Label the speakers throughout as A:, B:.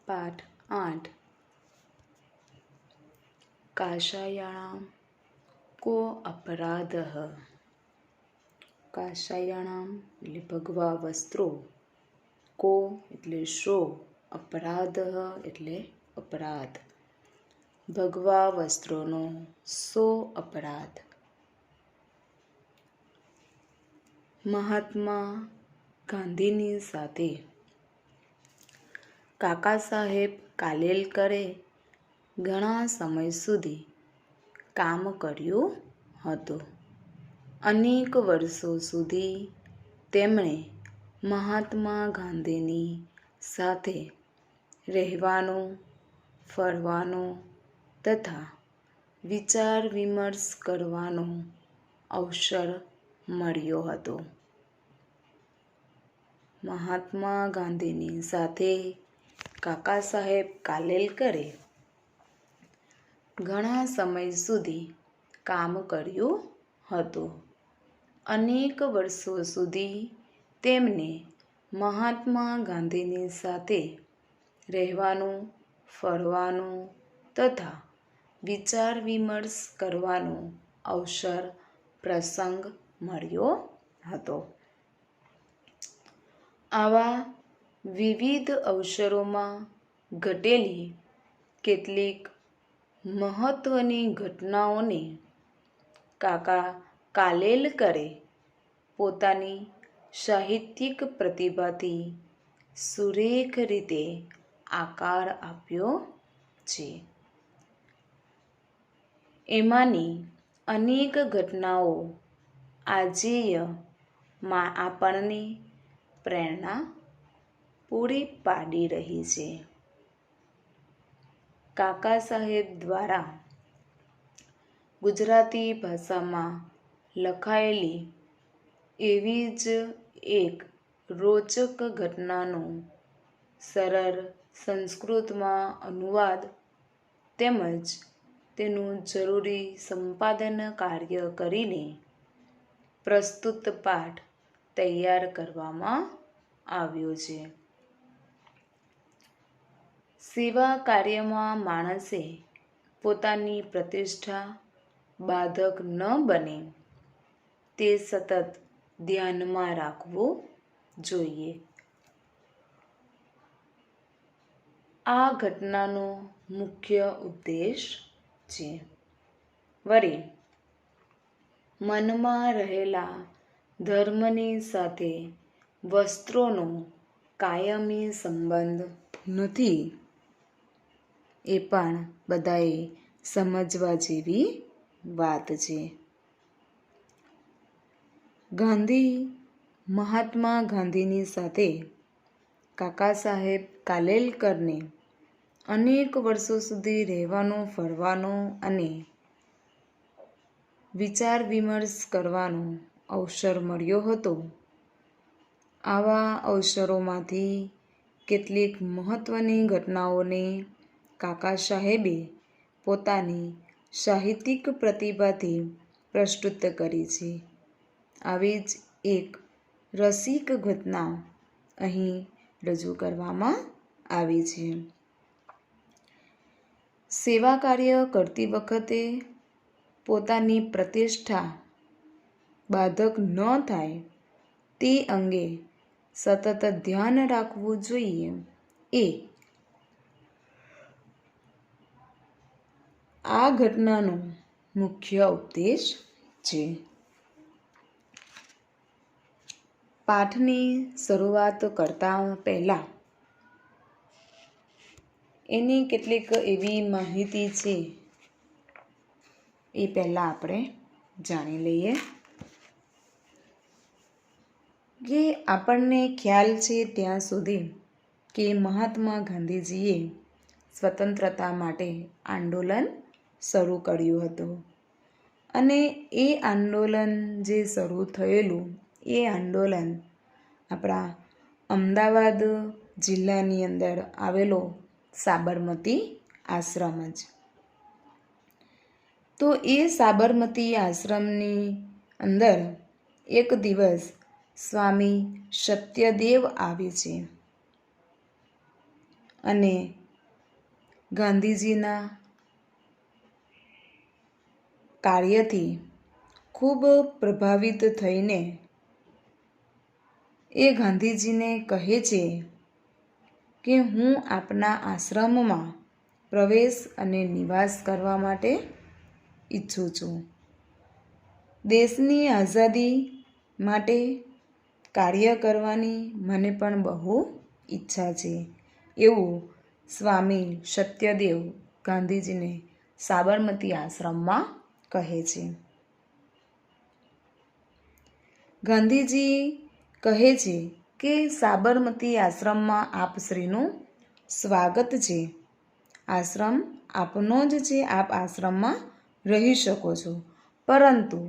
A: पाठ 8 काषायाणां को अपराधः। काषायाणां એટલે ભગવા વસ્ત્રો, કો એટલે શો, અપરાધઃ એટલે અપરાધ. ભગવા વસ્ત્રોનો શો અપરાધ. મહાત્મા ગાંધીની સાથે કાકા સાહેબ કાલેલકરે ઘણા સમય સુધી કામ કર્યું હતું. અનેક વર્ષો સુધી તેમણે મહાત્મા ગાંધીની સાથે રહેવાનો, ફરવાનો તથા વિચાર વિમર્શ કરવાનો અવસર મળ્યો હતો. મહાત્મા ગાંધીની સાથે કાકા સાહેબ કાલેલકરે ઘણા સમય સુધી કામ કર્યું હતું. અનેક વર્ષો સુધી તેમને મહાત્મા ગાંધીની સાથે રહેવાનું, ફરવાનું તથા વિચાર વિમર્શ કરવાનો અવસર પ્રસંગ મળ્યો હતો. આવા વિવિધ અવસરોમાં ઘટેલી કેટલીક મહત્વની ઘટનાઓને કાકા કાલેલકરે પોતાની સાહિત્યિક પ્રતિભાથી સુરેખ રીતે આકાર આપ્યો છે. એમાંની અનેક ઘટનાઓ આજેય આપણને પ્રેરણા પૂરી પાડી રહી છે. કાકા સાહેબ દ્વારા ગુજરાતી ભાષામાં લખાયેલી એવી જ એક રોચક ઘટનાનો સરળ સંસ્કૃતમાં અનુવાદ તેમજ તેનું જરૂરી સંપાદન કાર્ય કરીને પ્રસ્તુત પાઠ તૈયાર કરવામાં આવ્યો છે. સેવા કાર્યમાં માણસે પોતાની પ્રતિષ્ઠા બાધક ન બને તે સતત ધ્યાનમાં રાખવું જોઈએ. આ ઘટનાનો મુખ્ય ઉદ્દેશ છે વળી મનમાં રહેલા ધર્મની સાથે વસ્ત્રોનો કાયમી સંબંધ નથી એ પણ બધાએ સમજવા જેવી વાત છે. મહાત્મા ગાંધીની સાથે કાકા સાહેબ કાલેલકરને અનેક વર્ષો સુધી રહેવાનો, ફરવાનો અને વિચાર વિમર્શ કરવાનો અવસર મળ્યો હતો. આવા અવસરોમાંથી કેટલીક મહત્વની ઘટનાઓને કાકા સાહેબે પોતાની સાહિત્યિક પ્રતિભાથી પ્રસ્તુત કરી છે. આવી જ એક રસિક ઘટના અહીં રજૂ કરવામાં આવી છે. સેવા કાર્ય કરતી વખતે પોતાની પ્રતિષ્ઠા બાધક ન થાય તે અંગે સતત ધ્યાન રાખવું જોઈએ એ આ ઘટનાનો મુખ્ય ઉપદેશ છે. પાઠની શરૂઆત કરતા પહેલા એની કેટલીક એવી માહિતી છે એ પહેલાં આપણે જાણી લઈએ કે આપણને ખ્યાલ છે ત્યાં સુધી કે મહાત્મા ગાંધીજીએ સ્વતંત્રતા માટે આંદોલન શરૂ કર્યું હતું અને એ આંદોલન જે શરૂ થયેલું એ આંદોલન આપણા અમદાવાદ જિલ્લાની અંદર આવેલો સાબરમતી આશ્રમ જ. તો એ સાબરમતી આશ્રમની અંદર એક દિવસ સ્વામી સત્યદેવ આવે છે અને ગાંધીજીના કાર્યથી ખૂબ પ્રભાવિત થઈને એ ગાંધીજીને કહે છે કે હું આપના આશ્રમમાં પ્રવેશ અને નિવાસ કરવા માટે ઈચ્છું છું. દેશની આઝાદી માટે કાર્ય કરવાની મને પણ બહુ ઈચ્છા છે, એવું સ્વામી સત્યદેવ ગાંધીજીને સાબરમતી આશ્રમમાં કહે છે. ગાંધીજી કહે છે કે સાબરમતી આશ્રમમાં આપશ્રીનું સ્વાગત છે. આશ્રમ આપનો જ છે, આપ આશ્રમમાં રહી શકો છો, પરંતુ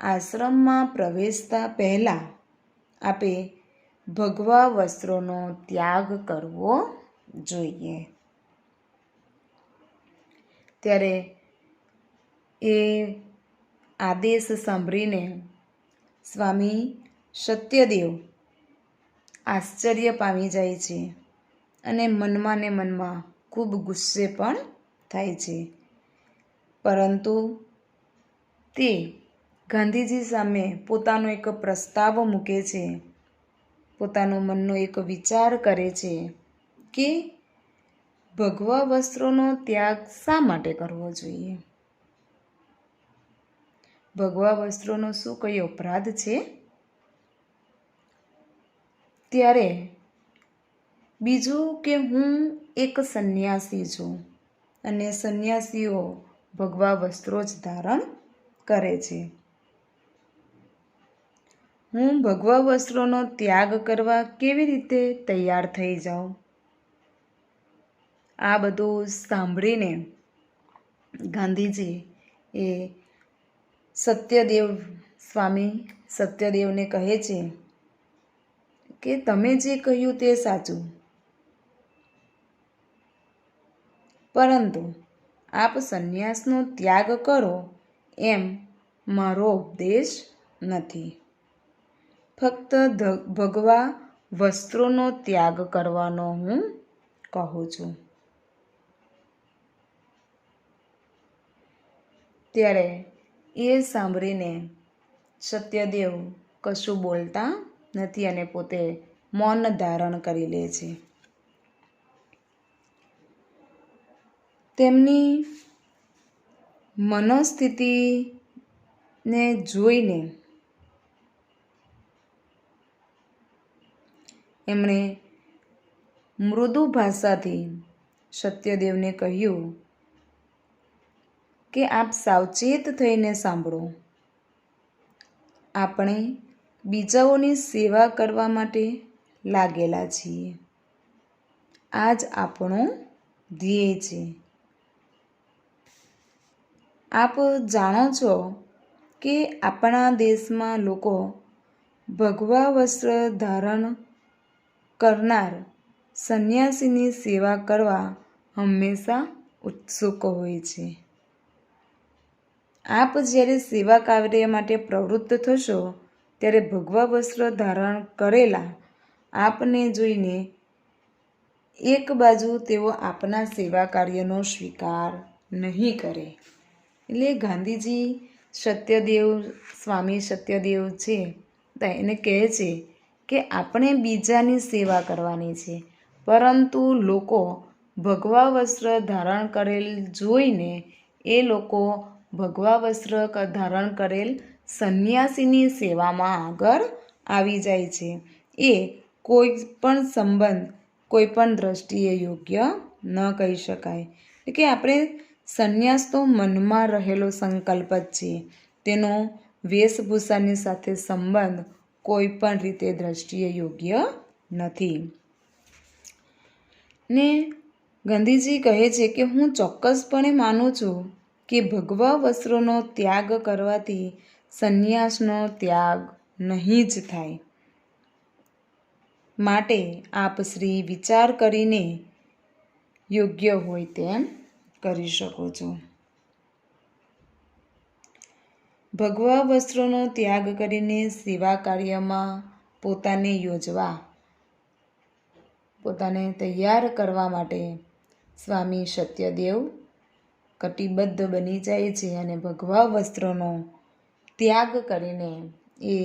A: આશ્રમમાં પ્રવેશતા પહેલાં આપે ભગવા વસ્ત્રોનો ત્યાગ કરવો જોઈએ. ત્યારે એ આદેશ સાંભળીને સ્વામી સત્યદેવ આશ્ચર્ય પામી જાય છે અને મનમાં ને મનમાં ખૂબ ગુસ્સે પણ થાય છે. પરંતુ તે ગાંધીજી સામે પોતાનો એક પ્રસ્તાવ મૂકે છે, પોતાનો મનનો એક વિચાર કરે છે કે ભગવા વસ્ત્રોનો ત્યાગ શા માટે કરવો જોઈએ? ભગવા વસ્ત્રોનો શું કોઈ અપરાધ છે? ત્યારે બીજું કે હું એક સંન્યાસી છું અને સંન્યાસીઓ ભગવા વસ્ત્રો જ ધારણ કરે છે. હું ભગવા વસ્ત્રોનો ત્યાગ કરવા કેવી રીતે તૈયાર થઈ જાઉં? આ બધું સાંભળીને ગાંધીજી એ સ્વામી સત્યદેવને કહે છે કે તમે જે કહ્યું તે સાચું, પરંતુ આપ સંન્યાસનો ત્યાગ કરો એમ મારો ઉપદેશ નથી. ફક્ત ભગવા વસ્ત્રોનો ત્યાગ કરવાનો હું કહું છું. ત્યારે એ સાંભળીને સત્યદેવ કશું બોલતા નથી અને પોતે મૌન ધારણ કરી લે છે. તેમની મનોસ્થિતિને જોઈને એમણે મૃદુ ભાષાથી સત્યદેવને કહ્યું કે આપ સાવચેત થઈને સાંભળો. આપણે બીજાઓની સેવા કરવા માટે લાગેલા છીએ. આ જ આપણો ધ્યેય છે. આપ જાણો છો કે આપણા દેશમાં લોકો ભગવા વસ્ત્ર ધારણ કરનાર સંન્યાસીની સેવા કરવા હંમેશા ઉત્સુક હોય છે. આપ જ્યારે સેવા કાર્ય માટે પ્રવૃત્ત થશો ત્યારે ભગવા વસ્ત્ર ધારણ કરેલા આપને જોઈને એક બાજુ તેઓ આપના સેવા કાર્યનો સ્વીકાર નહીં કરે. એટલે ગાંધીજી સ્વામી સત્યદેવ છે એને કહે છે કે આપણે બીજાની સેવા કરવાની છે, પરંતુ લોકો ભગવા વસ્ત્ર ધારણ કરેલ જોઈને એ લોકો ભગવા વસ્ત્ર ધારણ કરેલ સંન્યાસીની સેવામાં આગળ આવી જાય છે. એ કોઈ પણ સંબંધ કોઈ પણ દ્રષ્ટિએ યોગ્ય ન કહી શકાય. કે આપણે સંન્યાસ તો મનમાં રહેલો સંકલ્પ જ છે, તેનો વેશભૂષાની સાથે સંબંધ કોઈ પણ રીતે દ્રષ્ટિએ યોગ્ય નથી. ને ગાંધીજી કહે છે કે હું ચોક્કસપણે માનું છું કે ભગવા વસ્ત્રોનો ત્યાગ કરવાથી સંન્યાસનો ત્યાગ નહીં જ થાય. માટે આપ શ્રી વિચાર કરીને યોગ્ય હોય તેમ કરી શકો છો. ભગવા વસ્ત્રોનો ત્યાગ કરીને સેવા કાર્યમાં પોતાને યોજવા પોતાને તૈયાર કરવા માટે સ્વામી સત્યદેવ કટિબદ્ધ બની જાય છે અને ભગવા વસ્ત્રોનો ત્યાગ કરીને એ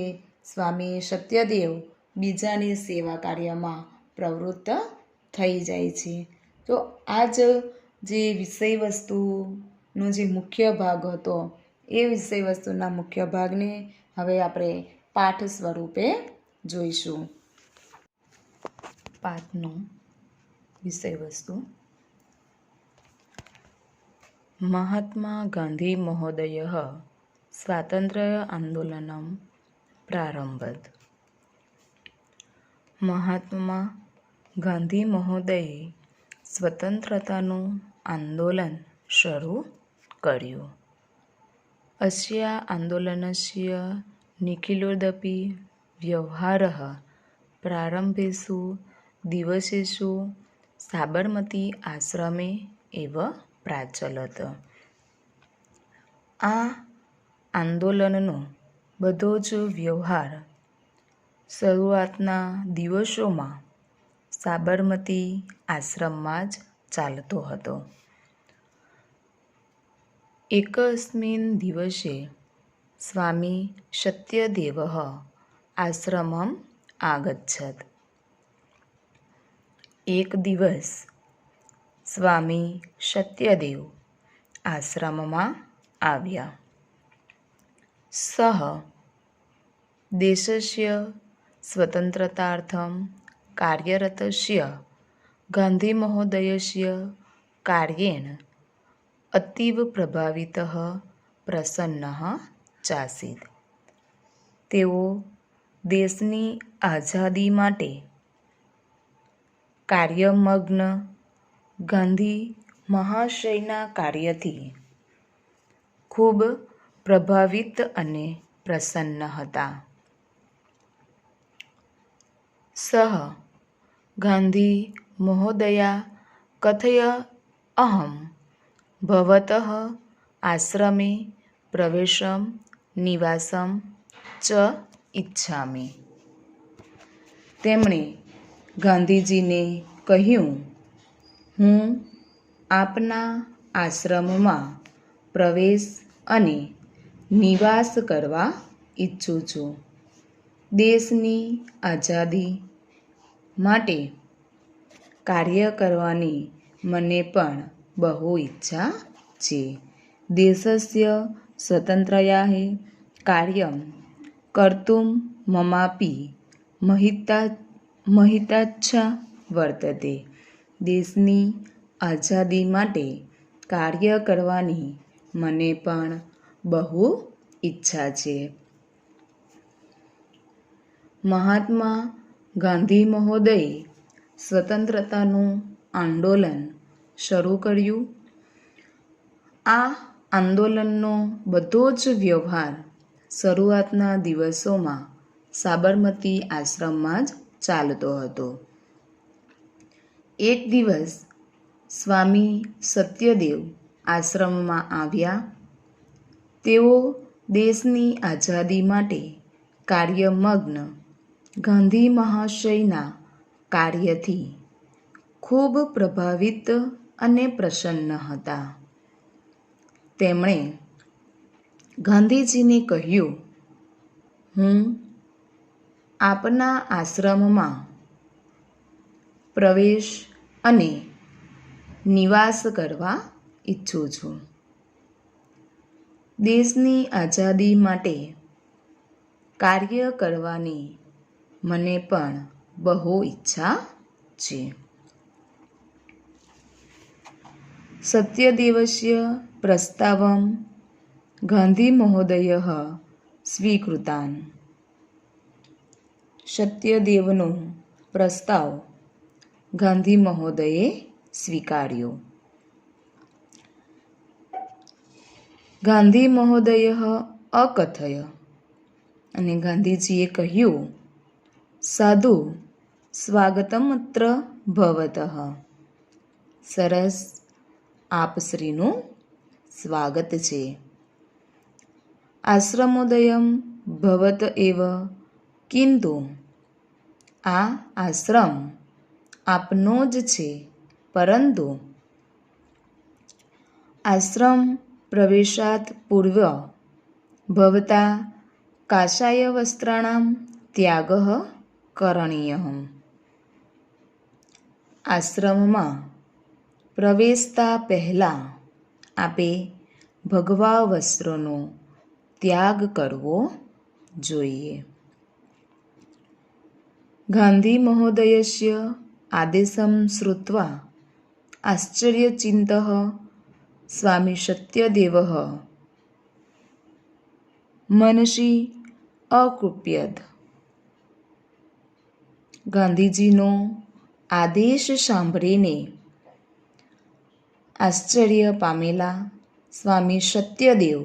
A: સ્વામી સત્યદેવ બીજાની સેવા કાર્યમાં પ્રવૃત્ત થઈ જાય છે. તો આ જ જે વિષય વસ્તુનો જે મુખ્ય ભાગ હતો એ વિષય વસ્તુના મુખ્ય ભાગને હવે આપણે પાઠ સ્વરૂપે જોઈશું. પાઠનું વિષય વસ્તુ: મહાત્મા ગાંધી મહોદય સ્વાતંત્ર્ય આંદોલનમ પ્રારંભત. મહાત્મા ગાંધી મહોદયે સ્વતંત્રતાનું આંદોલન શરૂ કર્યું. અસ્ય આંદોલનસ્ય નિખિલોદપી વ્યવહારઃ પ્રારંભેષુ દિવસેષુ સાબરમતી આશ્રમે એવ પ્રાચલત. આ આંદોલનનો બધો જ વ્યવહાર શરૂઆતના દિવસોમાં સાબરમતી આશ્રમમાં જ ચાલતો હતો. એકસ્મિન દિવસે સ્વામી સત્યદેવઃ આશ્રમમ આગચ્છત. એક દિવસ સ્વામી સત્યદેવ આશ્રમમાં આવ્યા. સઃ દેશસ્ય સ્વતંત્રતાર્થમ કાર્યરતસ્ય ગાંધીમહોદયસ્ય કાર્યેણ અતીવ પ્રભાવિતઃ પ્રસન્નઃ ચાસીત. તેઓ દેશની આઝાદી માટે કાર્યમગ્ન ગાંધી મહાશયના કાર્યથી ખૂબ પ્રભાવિત અને પ્રસન્ન હતા. સઃ ગાંધી મહોદયા કથય અહં ભવતઃ આશ્રમે પ્રવેશમ નિવાસમ ચ ઇચ્છામિ. તેમણે ગાંધીજીને કહ્યું, હું આપના આશ્રમમાં પ્રવેશ અને નિવાસ કરવા ઈચ્છું છું. દેશની આઝાદી માટે કાર્ય કરવાની મને પણ બહુ ઈચ્છા છે. દેશસ્ય સ્વતંત્રયાઃ કાર્યં કર્તું મમાપી મહિતાચ્છા વર્તતે. દેશની આઝાદી માટે કાર્ય કરવાની મને પણ બહુ ઈચ્છા છે. મહાત્મા ગાંધી મહોદયે સ્વતંત્રતાનું આંદોલન શરૂ કર્યું. આ આંદોલનનો બધો જ વ્યવહાર શરૂઆતના દિવસોમાં સાબરમતી આશ્રમમાં જ ચાલતો હતો. એક દિવસ સ્વામી સત્યદેવ આશ્રમમાં આવ્યા. તેઓ દેશની આઝાદી માટે કાર્યમગ્ન ગાંધી મહાશયના કાર્યથી ખૂબ પ્રભાવિત અને પ્રસન્ન હતા. તેમણે ગાંધીજીને કહ્યું, હું આપના આશ્રમમાં પ્રવેશ અને નિવાસ કરવા ઈચ્છું છું. દેશની આઝાદી માટે કાર્ય કરવાની મને પણ બહુ ઈચ્છા છે. સત્યદેવસ્ય પ્રસ્તાવમ ગાંધી મહોદયઃ સ્વીકૃતાન. સત્યદેવનો પ્રસ્તાવ ગાંધી મહોદયે સ્વીકાર્યો. ગાંધી મહોદય અકથય. અને ગાંધીજીએ કહ્યું, સાધુ સ્વાગતમત્ર ભવતઃ. સરસ, આપશ્રીનું સ્વાગત છે. આશ્રમોદયમ ભવત એવ, કિંતુ આ આશ્રમ આપનો જ છે, પરંતુ આશ્રમ પ્રવેશાત પૂર્વ ભવતા કાષાય વસ્ત્રાણામ ત્યાગઃ કરણીયઃ. આશ્રમમાં પ્રવેશતા પહેલાં આપે ભગવા વસ્ત્રોનો ત્યાગ કરવો જોઈએ. ગાંધી મહોદયસ્ય આદેશમ શ્રુત્વા આશ્ચર્યચિત્તઃ સ્વામી સત્યદેવઃ મનસી અકૃપ્યત. ગાંધીજીનો આદેશ સાંભળીને આશ્ચર્ય પામેલા સ્વામી સત્યદેવ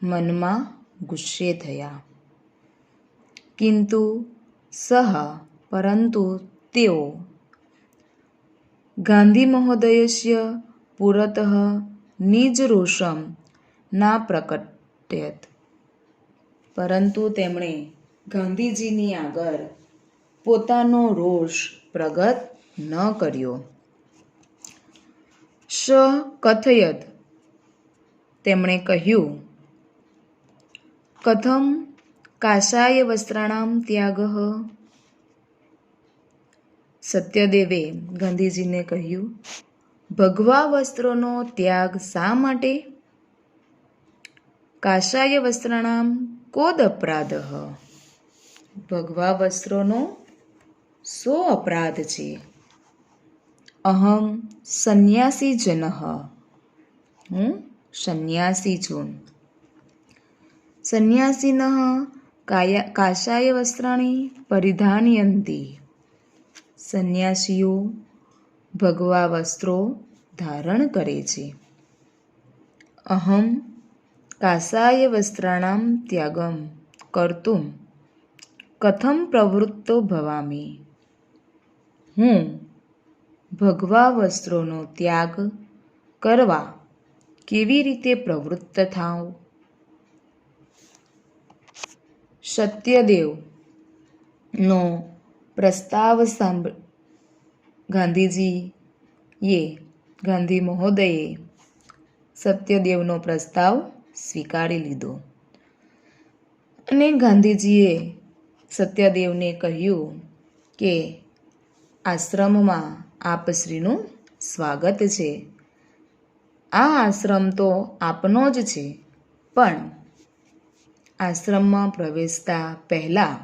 A: મનમાં ગુસ્સે થયા. કિંતુ પરંતુ તેઓ ગાંધી મહોદયસ્ય પુરતઃ નિજ રોષમ ના પ્રકટયત. પરંતુ તેમણે ગાંધીજીની આગળ પોતાનો રોષ પ્રગટ ન કર્યો. સ કથયત. તેમણે કહ્યું, કથમ કાષાય વસ્ત્રાણામ ત્યાગઃ. સત્યદેવે ગાંધીજીને કહ્યું, ભગવા વસ્ત્રોનો ત્યાગ શા માટે? કાષાય વસ્ત્રાણામ કોદ અપરાધઃ. ભગવા વસ્ત્રોનો શો અપરાધ છે? અહં સંન્યાસી જનઃ. હું સંન્યાસી છું. સંન્યાસીનઃ કાષાય વસ્ત્રાણી પરિધાનયંતિ. સંન્યાસીઓ ભગવા વસ્ત્રો ધારણ કરે છે. અહં કાષાય વસ્ત્રાણામ ત્યાગમ કર્તુમ કથમ પ્રવૃત્તો ભવામિ. હું ભગવા વસ્ત્રોનો ત્યાગ કરવા કેવી રીતે પ્રવૃત્ત થાઉં? સત્યદેવનો પ્રસ્તાવ ગાંધી મહોદયે સત્યદેવનો પ્રસ્તાવ સ્વીકારી લીધો અને ગાંધીજીએ સત્યદેવને કહ્યું કે આશ્રમમાં આપશ્રીનું સ્વાગત છે. આ આશ્રમ તો આપનો જ છે, પણ આશ્રમમાં પ્રવેશતા પહેલાં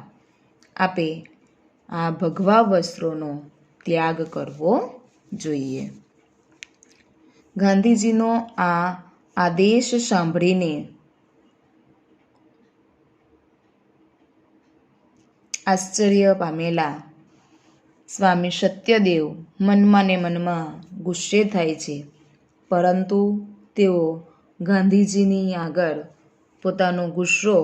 A: આપે આ ભગવા વસ્ત્રોનો ત્યાગ કરવો જોઈએ. ગાંધીજીનો આ આદેશ સાંભળીને આશ્ચર્ય પામેલા સ્વામી સત્યદેવ મનમાં ને મનમાં ગુસ્સે થાય છે, પરંતુ તેઓ ગાંધીજીની આગળ પોતાનો ગુસ્સો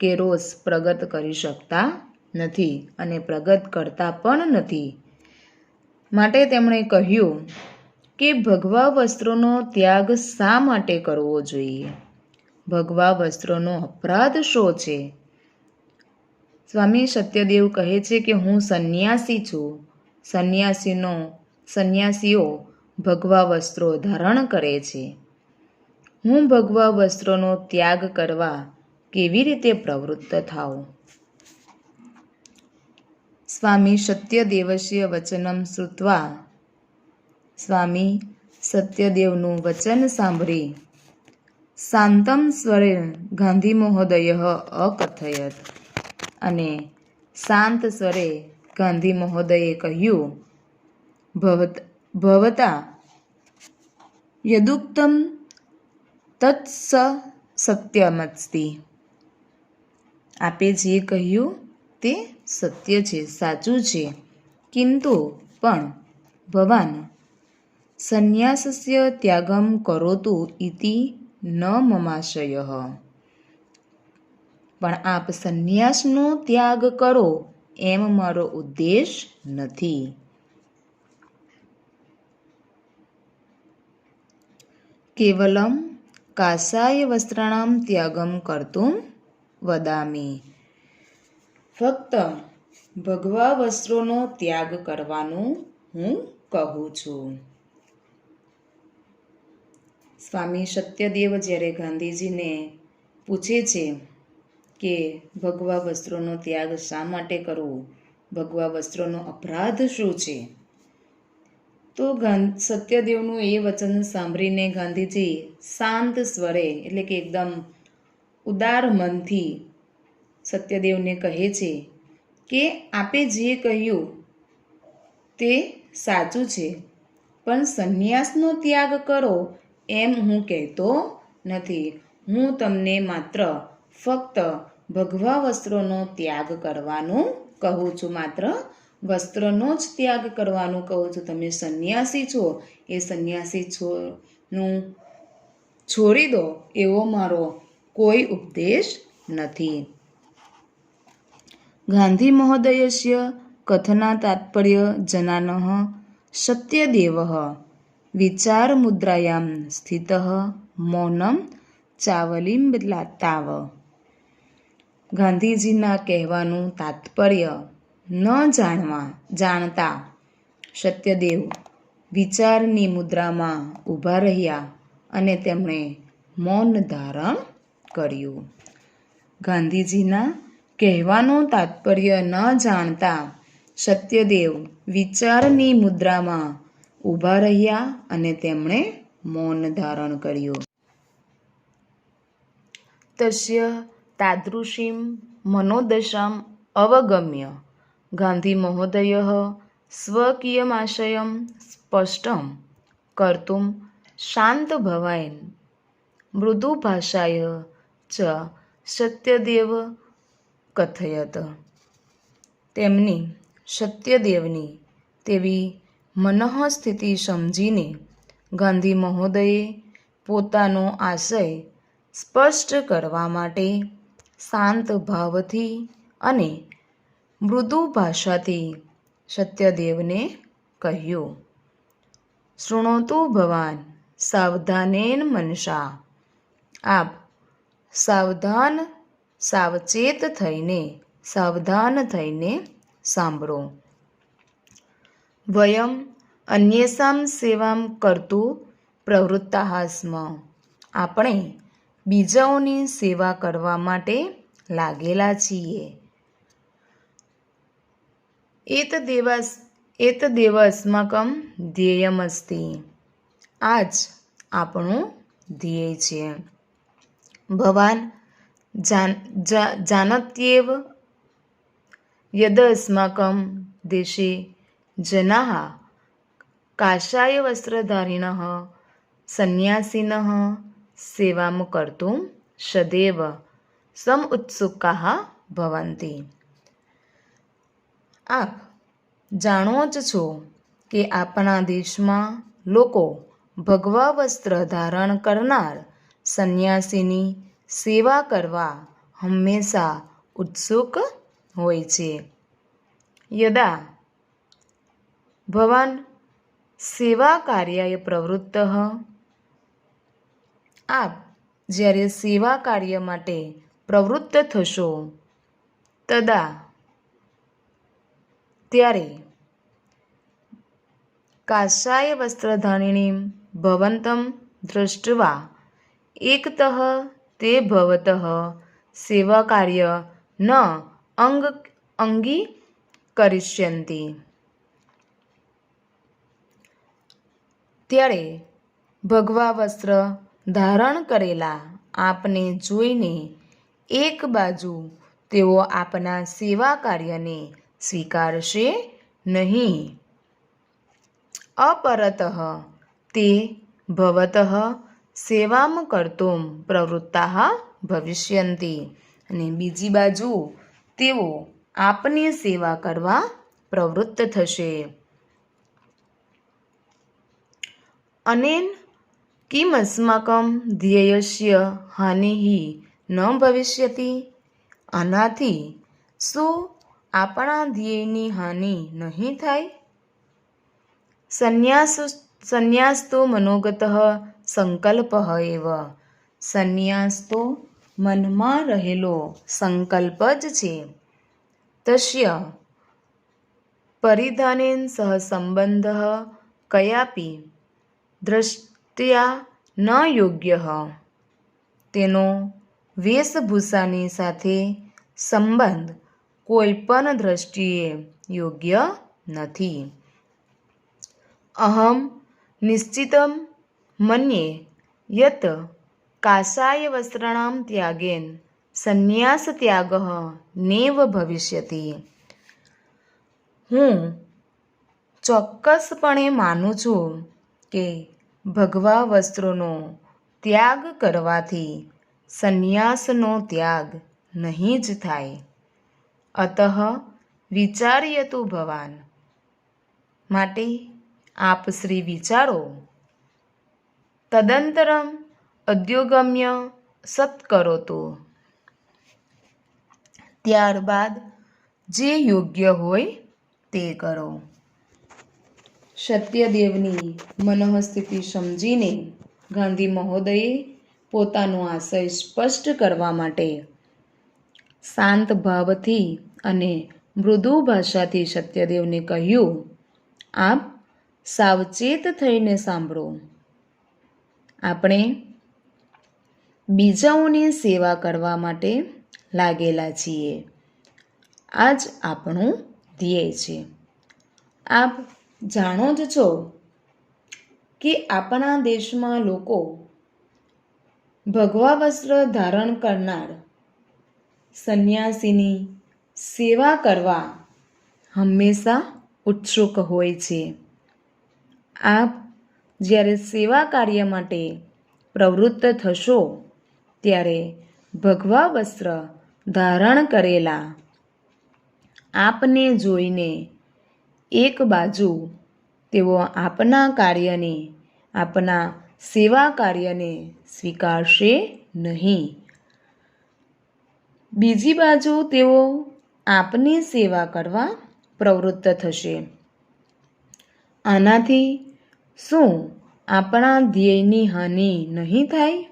A: કે રોષ પ્રગટ કરી શકતા નથી અને પ્રગટ કરતા પણ નથી. માટે તેમણે કહ્યું કે ભગવા વસ્ત્રોનો ત્યાગ શા માટે કરવો જોઈએ? ભગવા વસ્ત્રોનો અપરાધ શો છે? સ્વામી સત્યદેવ કહે છે કે હું સંન્યાસી છું. સંન્યાસીઓ ભગવા વસ્ત્રો ધારણ કરે છે. હું ભગવા વસ્ત્રોનો ત્યાગ કરવા કેવી રીતે પ્રવૃત્ત થાઉં? સ્વામી સત્યદેવસ્ય વચનમ શ્રુત્વા. સ્વામી સત્યદેવનું વચન સાંભળી શાંતમ સ્વરેણ ગાંધી મહોદયઃ અકથયત. અને શાંત સ્વરે ગાંધી મહોદયે કહ્યું, ભવતા યદુક્તમ તત્ સત્યમસ્તિ. આપે જે કહ્યું તે સત્ય છે, સાચું છે. કિંતુ પણ ભવાન સંન્યાસસ્ય ત્યાગમ કરોતુ ઇતિ ન મમાશયઃ. પણ આપ સંન્યાસનો ત્યાગ કરો એમ મારો ઉદ્દેશ નથી. કેવલમ કાષાય વસ્ત્રાણામ ત્યાગમ કર્તુમ વદામિ. ફક્ત ભગવા વસ્ત્રોનો ત્યાગ કરવાનું હું કહું છું. સ્વામી સત્યદેવ જ્યારે ગાંધીજીને પૂછે છે કે ભગવા વસ્ત્રોનો ત્યાગ શા માટે કરવો, ભગવા વસ્ત્રોનો અપરાધ શું છે, તો સત્યદેવનું એ વચન સાંભળીને ગાંધીજી શાંત સ્વરે એટલે કે એકદમ ઉદાર મનથી સત્યદેવને કહે છે કે આપે જે કહ્યું તે સાચું છે, પણ સંન્યાસનો ત્યાગ કરો એમ હું કહેતો નથી. હું તમને માત્ર ફક્ત ભગવા વસ્ત્રોનો ત્યાગ કરવાનું કહું છું, માત્ર વસ્ત્રનો જ ત્યાગ કરવાનું કહું છું. તમે સંન્યાસી છો, એ સંન્યાસી નું છોડી દો એવો મારો કોઈ ઉપદેશ નથી. ગાંધી મહોદયસ્ય કથના તાત્પર્ય જનાનઃ સત્યદેવઃ વિચારમુદ્રાયાં સ્થિતઃ મૌનં ચાવલિંબતાવ. ગાંધીજીના કહેવાનું તાત્પર્ય ન જાણતા સત્યદેવ વિચારની મુદ્રામાં ઊભા રહ્યા અને તેમણે મૌન ધારણ કર્યું. ગાંધીજીના કહેવાનું તાત્પર્ય ન જાણતા સત્યદેવ વિચારની મુદ્રામાં ઊભા રહ્યા અને તેમણે મૌન ધારણ કર્યું. તસ્ય તાદૃશીમ મનોદશામ અવગમ્ય ગાંધી મહોદયઃ સ્વકીયમાશયં સ્પષ્ટં કર્તું શાંતભવાન મૃદુભાષાય ચ સત્યદેવ કથયત. તેમની સત્યદેવની તેવી મનઃસ્થિતિ સમજીને ગાંધી મહોદયે પોતાનો આશય સ્પષ્ટ કરવા માટે શાંત ભાવથી અને મૃદુ ભાષાથી સત્યદેવને કહ્યું, શૃણોતુ ભવાન સાવધાનેન મનસા. આપ સાવધાન થઈને સાંભળો. વયમ અન્યેષાં સેવાં કર્તું પ્રવૃત્તાઃ સ્મ. આપણે બીજાઓની સેવા કરવા માટે લાગેલા છીએ. એતદેવ અસ્માકં ધ્યેયમસ્તિ. આ જ આપણું ધ્યેય છે. ભવાન જાનત્યેવ યદસ્માકં દેશે જનાઃ કાષાય વસ્ત્રધારિણઃ સંન્યાસિનઃ સેવાં કર્તું સદૈવ સમુત્સુકાઃ ભવન્તિ. આપ જાણો જ છો કે આપણા દેશમાં લોકો ભગવા વસ્ત્ર ધારણ કરનાર સંન્યાસીની સેવા કરવા હંમેશા ઉત્સુક હોય છે. યદા ભવાન સેવા કાર્યાય પ્રવૃત્તઃ. આપ જ્યારે સેવા કાર્ય માટે પ્રવૃત્ત થશો ત્યારે કાષાય વસ્ત્રધારિણીં ભવન્तं દૃષ્ટવા એકતઃ તે ભવતઃ સેવાકાર્ય ન અંગીકરિષ્યન્તિ. ત્યારે ભગવા વસ્ત્ર ધારણ કરેલા આપને જોઈને એક બાજુ તેઓ આપના સેવા કાર્યને સ્વીકારશે નહીં. અપરતઃ તે ભવતઃ સેવાં કર્તું પ્રવૃત્તાઃ ભવિષ્યન્તિ. અને બીજી બાજુ તેઓ આપની સેવા કરવા પ્રવૃત્ત થશે. અનેન કિમ અસ્માકં ધ્યેયસ્ય હાનિઃ ન ભવિષ્યતિ. આનાથી શું આપણા ધ્યેયની હાનિ નહીં થાય? સંન્યાસ તો મનોગત સંકલ્પ એવ. સંન્યાસ તો મનમાં રહેલો સંકલ્પ જ છે. તસ્ય પરિધાનેન સહ સંબંધઃ કયાપી દ્રષ્ટ્યા ન યોગ્યઃ. તેનો વેશભૂષાની સાથે સંબંધ કોઈ પણ દ્રષ્ટિએ યોગ્ય નથી. અહમ નિશ્ચિતમ મન્યે યત કાષાય વસ્ત્રાણામ ત્યાગેન સંન્યાસ ત્યાગઃ નૈવ ભવિષ્યતિ. હું ચોક્કસપણે માનું છું કે ભગવા વસ્ત્રોનો ત્યાગ કરવાથી સંન્યાસનો ત્યાગ નહીં જ થાય. અતઃ વિચાર્યતુ ભવાન. માટે આપ શ્રી વિચારો. તદંતરમ અદ્યોગમ્ય સત્કરોતુ. ત્યારબાદ જે યોગ્ય હોય તે કરો. સત્યદેવની મનઃસ્થિતિ સમજીને ગાંધી મહોદયે પોતાનો આશય સ્પષ્ટ કરવા માટે શાંત ભાવથી અને મૃદુ ભાષાથી સત્યદેવને કહ્યું, આપ સાવચેત થઈને સાંભળો. આપણે બીજાઓની સેવા કરવા માટે લાગેલા છીએ. આ જ આપણું ધ્યેય છે. આપ જાણો જ છો કે આપણા દેશમાં લોકો ભગવા વસ્ત્ર ધારણ કરનાર સંન્યાસીની સેવા કરવા હંમેશા ઉત્સુક હોય છે. આપ જ્યારે સેવા કાર્ય માટે પ્રવૃત્ત થશો ત્યારે ભગવા વસ્ત્ર ધારણ કરેલા આપને જોઈને એક બાજુ તેઓ આપના કાર્યને, આપના સેવા કાર્યને સ્વીકારશે નહીં. બીજી બાજુ તેઓ આપની સેવા કરવા પ્રવૃત્ત થશે. આનાથી શું આપણા ધ્યેયની હાનિ નહીં થાય?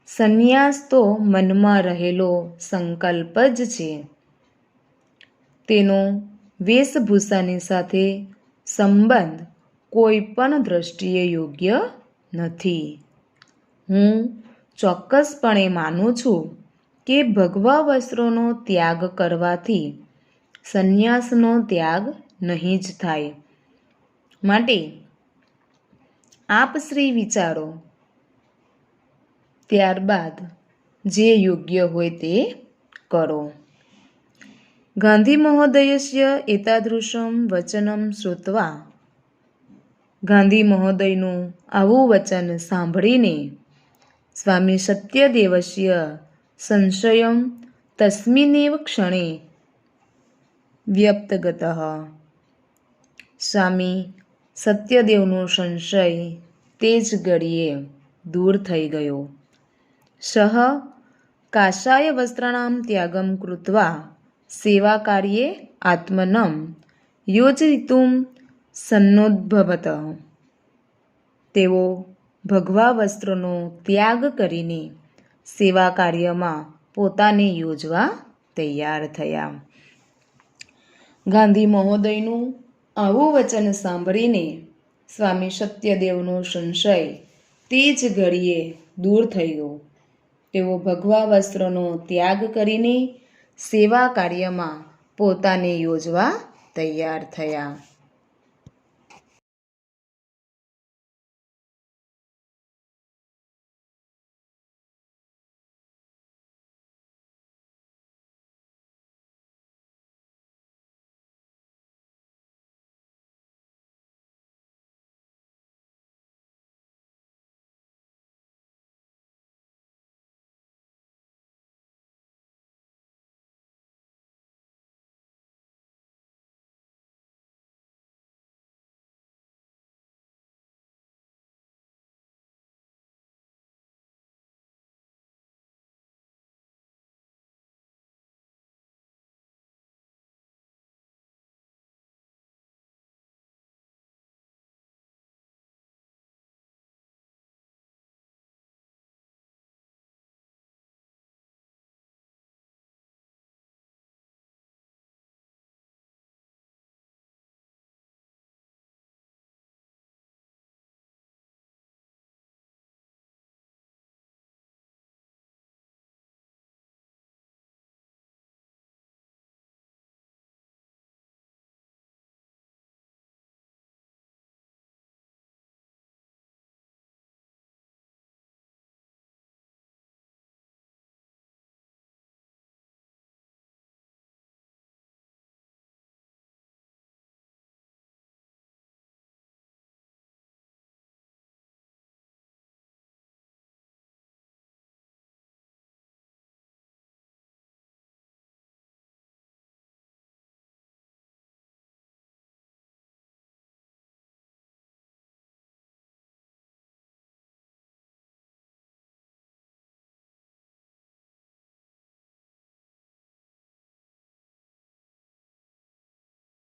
A: સંન્યાસ તો મનમાં રહેલો સંકલ્પ જ છે. તેનો વેશભૂષાની સાથે સંબંધ કોઈ પણ દ્રષ્ટિએ યોગ્ય નથી. હું ચોક્કસપણે માનું છું કે ભગવા વસ્ત્રોનો ત્યાગ કરવાથી સંન્યાસનો ત્યાગ નહીં જ થાય. માટે આપ શ્રી વિચારો. ત્યારબાદ જે યોગ્ય હોય તે કરો. ગાંધી મહોદયસ્ય એતાદૃશમ વચનમ શ્રુત્વા. ગાંધી મહોદયનું આવું વચન સાંભળીને સ્વામી સત્યદેવસ્ય સંશયમ તસ્મિન્નેવ ક્ષણે વ્યપ્તગતઃ. સ્વામી સત્યદેવનો સંશય તે જ ઘડીએ દૂર થઈ ગયો. સહ કાષાય વસ્ત્રાણામ ત્યાગમ કૃત્વા સેવા કાર્યે આત્મનમ યોજયિતુમ સન્નોદ્ભવત. તેઓ ભગવા વસ્ત્રનો ત્યાગ કરીને સેવા કાર્યમાં પોતાને યોજવા તૈયાર થયા. ગાંધી મહોદયનું આવું વચન સાંભળીને સ્વામી સત્યદેવનો સંશય તે જ ઘડીએ દૂર થઈ ગયો. તેઓ ભગવા વસ્ત્રનો ત્યાગ કરીને સેવા કાર્યમાં પોતાને યોજવા તૈયાર થયા.